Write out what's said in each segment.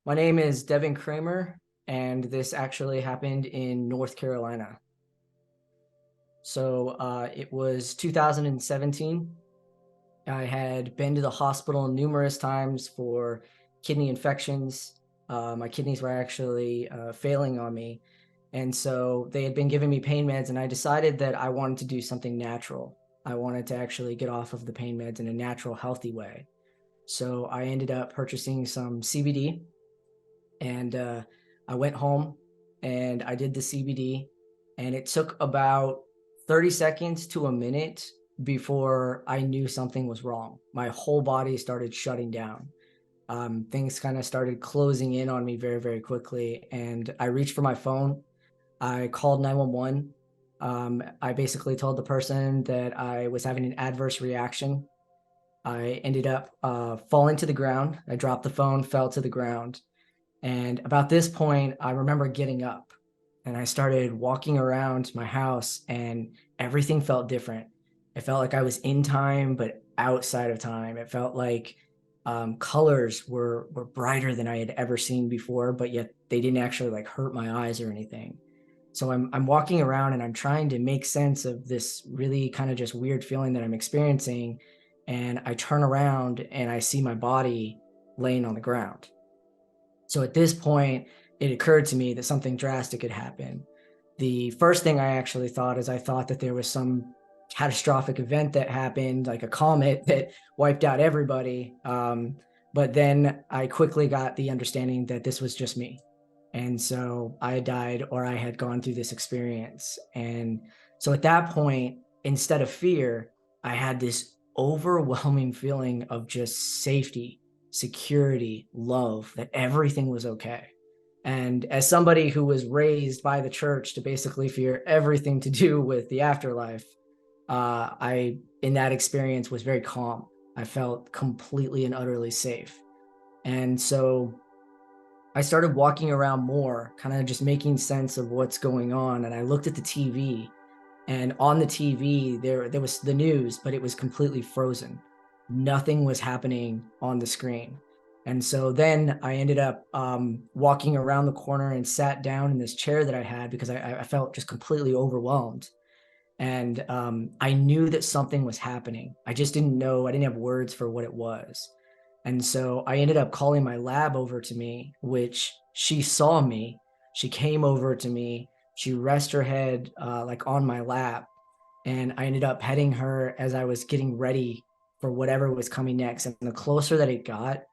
My name is Devon Kramer, and this actually happened in North Carolina. It was 2017. I had been to the hospital numerous times for kidney infections. My kidneys were actually failing on me. And so they had been giving me pain meds, and I decided that I wanted to do something natural. I wanted to actually get off of the pain meds in a natural, healthy way. So I ended up purchasing some CBD, and I went home and I did the CBD, and it took about 30 seconds to a minute before I knew something was wrong. My whole body started shutting down. Things kind of started closing in on me very, very quickly. And I reached for my phone. I called 911. I basically told the person that I was having an adverse reaction. I ended up falling to the ground. I dropped the phone, fell to the ground. And about this point, I remember getting up and I started walking around my house, and everything felt different. It felt like I was in time, but outside of time. It felt like colors were brighter than I had ever seen before, but yet they didn't actually like hurt my eyes or anything. So I'm walking around and I'm trying to make sense of this really kind of just weird feeling that I'm experiencing. And I turn around and I see my body laying on the ground. So at this point, it occurred to me that something drastic had happened. The first thing I actually thought is I thought that there was some catastrophic event that happened, like a comet that wiped out everybody. But then I quickly got the understanding that this was just me. And so I had died, or I had gone through this experience. And so at that point, instead of fear, I had this overwhelming feeling of just safety, security, love, that everything was okay. And as somebody who was raised by the church to basically fear everything to do with the afterlife, in that experience, was very calm. I felt completely and utterly safe. And so I started walking around more, kind of just making sense of what's going on. And I looked at the TV, and on the TV, there was the news, but it was completely frozen. Nothing was happening on the screen. And so then I ended up walking around the corner and sat down in this chair that I had because I felt just completely overwhelmed. And I knew that something was happening. I just didn't know, I didn't have words for what it was. And so I ended up calling my lab over to me, which she saw me. She came over to me. She rested her head like on my lap. And I ended up petting her as I was getting ready for whatever was coming next. And the closer that it got,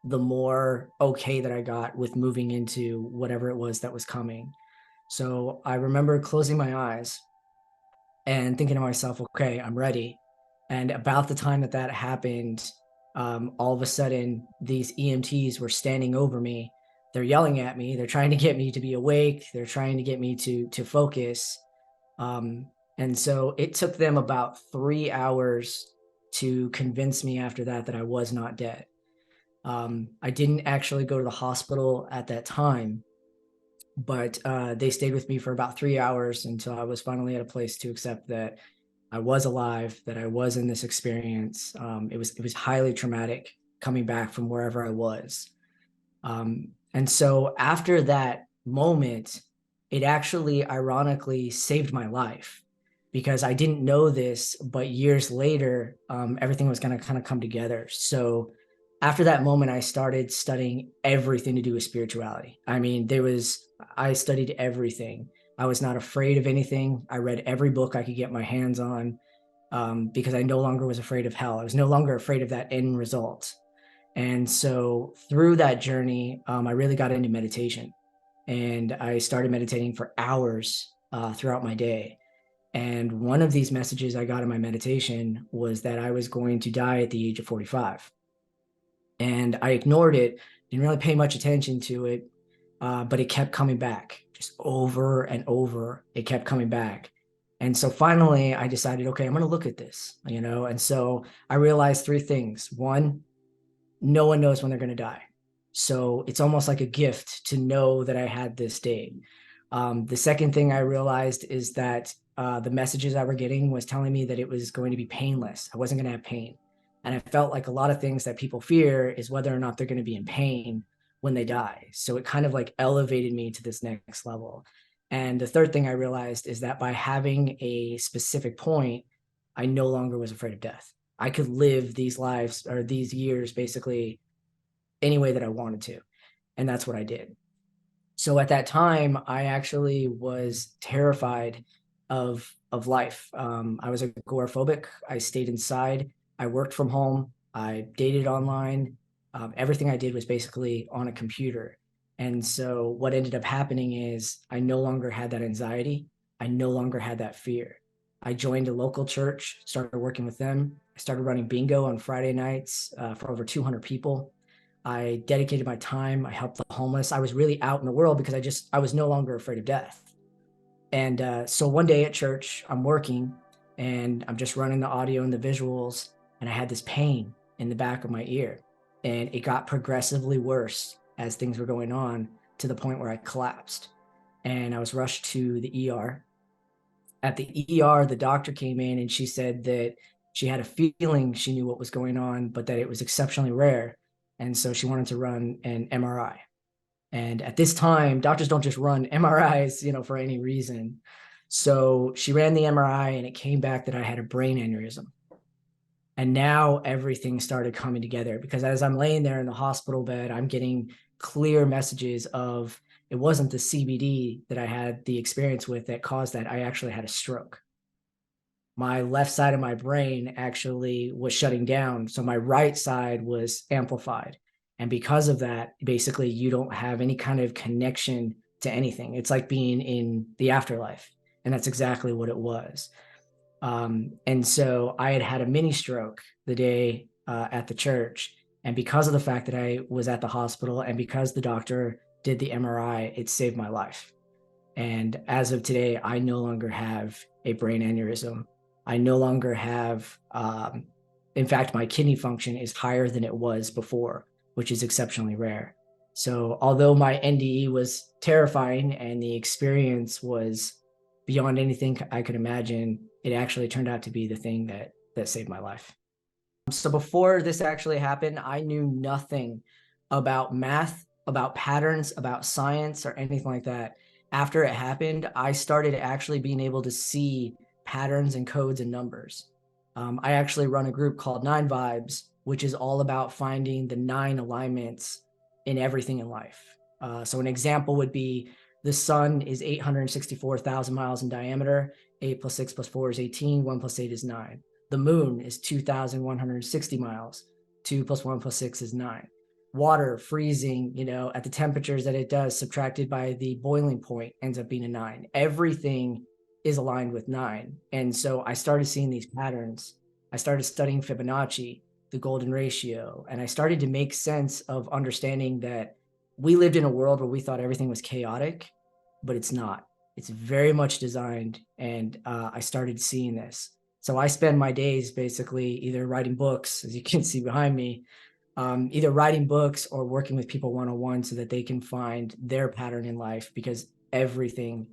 the more okay that I got with moving into whatever it was that was coming. So I remember closing my eyes and thinking to myself, okay, I'm ready. And about the time that that happened, all of a sudden, these EMTs were standing over me. They're yelling at me. They're trying to get me to be awake. They're trying to get me to focus. And so it took them about 3 hours to convince me after that that I was not dead. I didn't actually go to the hospital at that time, but they stayed with me for about 3 hours until I was finally at a place to accept that I was alive, that I was in this experience. It was highly traumatic coming back from wherever I was. And so after that moment, it actually ironically saved my life, because I didn't know this, but years later, everything was going to kind of come together. So after that moment, I started studying everything to do with spirituality. I mean, I studied everything. I was not afraid of anything. I read every book I could get my hands on, because I no longer was afraid of hell. I was no longer afraid of that end result. And so through that journey, I really got into meditation, and I started meditating for hours throughout my day. And one of these messages I got in my meditation was that I was going to die at the age of 45. And I ignored it, didn't really pay much attention to it, but it kept coming back just over and over. It kept coming back. And so finally, I decided, okay, I'm going to look at this. And so I realized three things. One, no one knows when they're going to die. So it's almost like a gift to know that I had this date. The second thing I realized is that the messages I were getting was telling me that it was going to be painless. I wasn't going to have pain. And I felt like a lot of things that people fear is whether or not they're going to be in pain, when they die. So it kind of like elevated me to this next level. And the third thing I realized is that by having a specific point, I no longer was afraid of death. I could live these lives or these years basically any way that I wanted to. And that's what I did. So at that time, I actually was terrified of life. I was agoraphobic. I stayed inside. I worked from home. I dated online. Everything I did was basically on a computer. And so what ended up happening is I no longer had that anxiety. I no longer had that fear. I joined a local church, started working with them. I started running bingo on Friday nights for over 200 people. I dedicated my time. I helped the homeless. I was really out in the world because I was no longer afraid of death. And so one day at church, I'm working and I'm just running the audio and the visuals. And I had this pain in the back of my ear. And it got progressively worse as things were going on to the point where I collapsed. And I was rushed to the ER. At the ER, the doctor came in and she said that she had a feeling she knew what was going on, but that it was exceptionally rare. And so she wanted to run an MRI. And at this time, doctors don't just run MRIs, for any reason. So she ran the MRI and it came back that I had a brain aneurysm. And now everything started coming together because as I'm laying there in the hospital bed, I'm getting clear messages of it wasn't the CBD that I had the experience with that caused that. I actually had a stroke. My left side of my brain actually was shutting down. So my right side was amplified. And because of that, basically, you don't have any kind of connection to anything. It's like being in the afterlife. And that's exactly what it was. And so I had had a mini stroke the day at the church. And because of the fact that I was at the hospital and because the doctor did the MRI, it saved my life. And as of today, I no longer have a brain aneurysm. I no longer have, in fact, my kidney function is higher than it was before, which is exceptionally rare. So although my NDE was terrifying and the experience was beyond anything I could imagine, it actually turned out to be the thing that saved my life. So before this actually happened, I knew nothing about math, about patterns, about science, or anything like that. After it happened, I started actually being able to see patterns and codes and numbers. I actually run a group called 9 Vibes, which is all about finding the 9 alignments in everything in life. So an example would be the sun is 864,000 miles in diameter. 8 plus 6 plus 4 is 18. 1 plus 8 is 9. The moon is 2,160 miles. 2 plus 1 plus 6 is 9. Water freezing, at the temperatures that it does, subtracted by the boiling point, ends up being a 9. Everything is aligned with 9. And so I started seeing these patterns. I started studying Fibonacci, the golden ratio, and I started to make sense of understanding that we lived in a world where we thought everything was chaotic, but it's not. It's very much designed, and I started seeing this. So I spend my days basically either writing books, as you can see behind me, either writing books or working with people one-on-one so that they can find their pattern in life because everything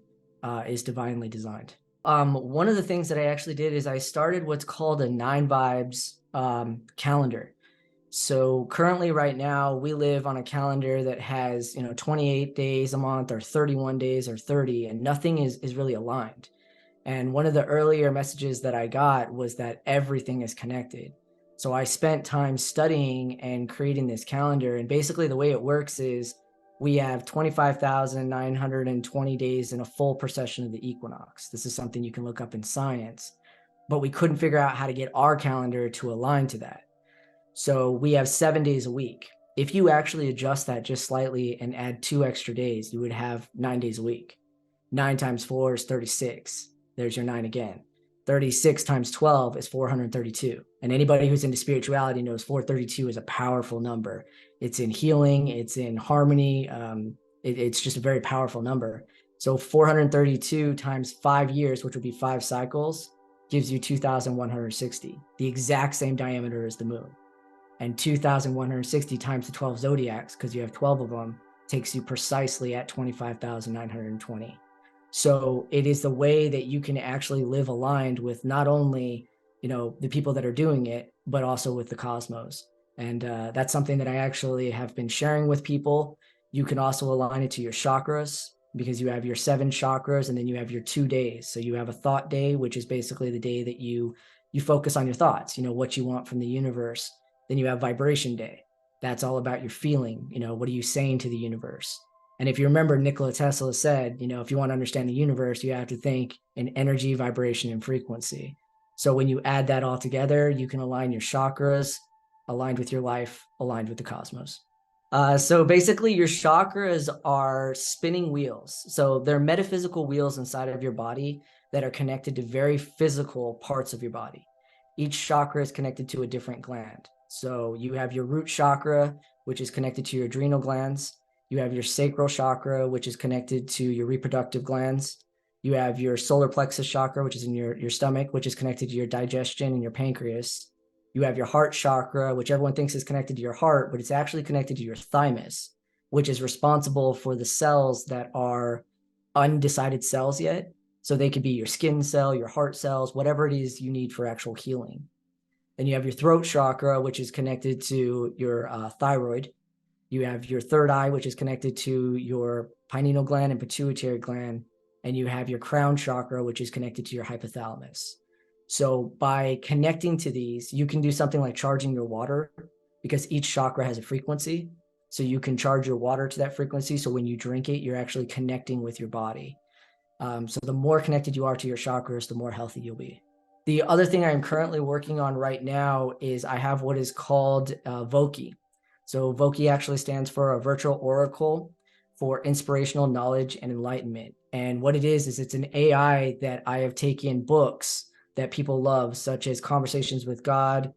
is divinely designed. One of the things that I actually did is I started what's called a 9 Vibes calendar. So currently right now we live on a calendar that has 28 days a month or 31 days or 30, and nothing is really aligned. And one of the earlier messages that I got was that everything is connected. So I spent time studying and creating this calendar. And basically the way it works is we have 25,920 days in a full precession of the equinox. This is something you can look up in science, but we couldn't figure out how to get our calendar to align to that. So we have 7 days a week. If you actually adjust that just slightly and add 2 extra days, you would have 9 days a week. 9 times 4 is 36. There's your 9 again. 36 times 12 is 432. And anybody who's into spirituality knows 432 is a powerful number. It's in healing, it's in harmony. It's just a very powerful number. So 432 times 5 years, which would be 5 cycles, gives you 2,160, the exact same diameter as the moon. And 2,160 times the 12 zodiacs, because you have 12 of them, takes you precisely at 25,920. So it is the way that you can actually live aligned with not only, the people that are doing it, but also with the cosmos. And that's something that I actually have been sharing with people. You can also align it to your chakras, because you have your 7 chakras, and then you have your 2 days. So you have a thought day, which is basically the day that you focus on your thoughts, what you want from the universe. Then you have vibration day. That's all about your feeling. What are you saying to the universe? And if you remember, Nikola Tesla said, if you want to understand the universe, you have to think in energy, vibration, and frequency. So when you add that all together, you can align your chakras, aligned with your life, aligned with the cosmos. So basically, your chakras are spinning wheels. So they're metaphysical wheels inside of your body that are connected to very physical parts of your body. Each chakra is connected to a different gland. So you have your root chakra, which is connected to your adrenal glands. You have your sacral chakra, which is connected to your reproductive glands. You have your solar plexus chakra, which is in your stomach, which is connected to your digestion and your pancreas. You have your heart chakra, which everyone thinks is connected to your heart, but it's actually connected to your thymus, which is responsible for the cells that are undecided cells yet. So they could be your skin cell, your heart cells, whatever it is you need for actual healing. Then you have your throat chakra, which is connected to your thyroid. You have your third eye, which is connected to your pineal gland and pituitary gland. And you have your crown chakra, which is connected to your hypothalamus. So by connecting to these, you can do something like charging your water, because each chakra has a frequency. So you can charge your water to that frequency. So when you drink it, you're actually connecting with your body. So the more connected you are to your chakras, the more healthy you'll be. The other thing I'm currently working on right now is I have what is called Voki. So Voki actually stands for a virtual oracle for inspirational knowledge and enlightenment. And what it is it's an AI that I have taken books that people love, such as Conversations with God,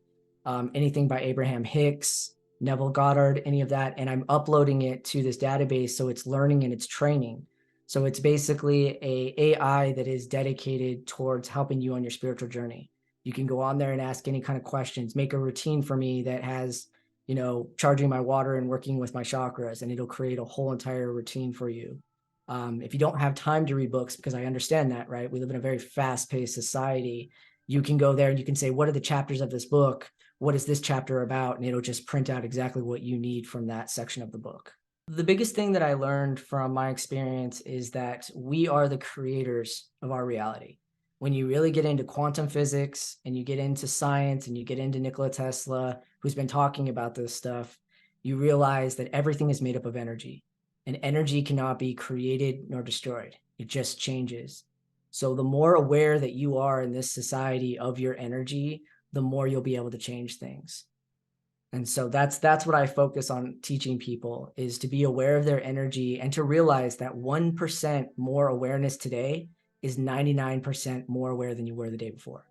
anything by Abraham Hicks, Neville Goddard, any of that. And I'm uploading it to this database so it's learning and it's training. So it's basically a AI that is dedicated towards helping you on your spiritual journey. You can go on there and ask any kind of questions, make a routine for me that has, charging my water and working with my chakras, and it'll create a whole entire routine for you. If you don't have time to read books, because I understand that, right? We live in a very fast-paced society. You can go there and you can say, what are the chapters of this book? What is this chapter about? And it'll just print out exactly what you need from that section of the book. The biggest thing that I learned from my experience is that we are the creators of our reality. When you really get into quantum physics and you get into science and you get into Nikola Tesla, who's been talking about this stuff, you realize that everything is made up of energy, and energy cannot be created nor destroyed. It just changes. So the more aware that you are in this society of your energy, the more you'll be able to change things. And so that's what I focus on teaching people, is to be aware of their energy and to realize that 1% more awareness today is 99% more aware than you were the day before.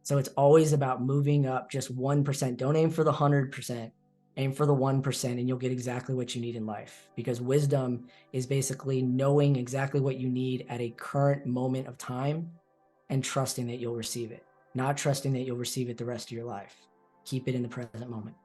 So it's always about moving up just 1%. Don't aim for the 100%, aim for the 1%, and you'll get exactly what you need in life. Because wisdom is basically knowing exactly what you need at a current moment of time and trusting that you'll receive it, not trusting that you'll receive it the rest of your life. Keep it in the present moment.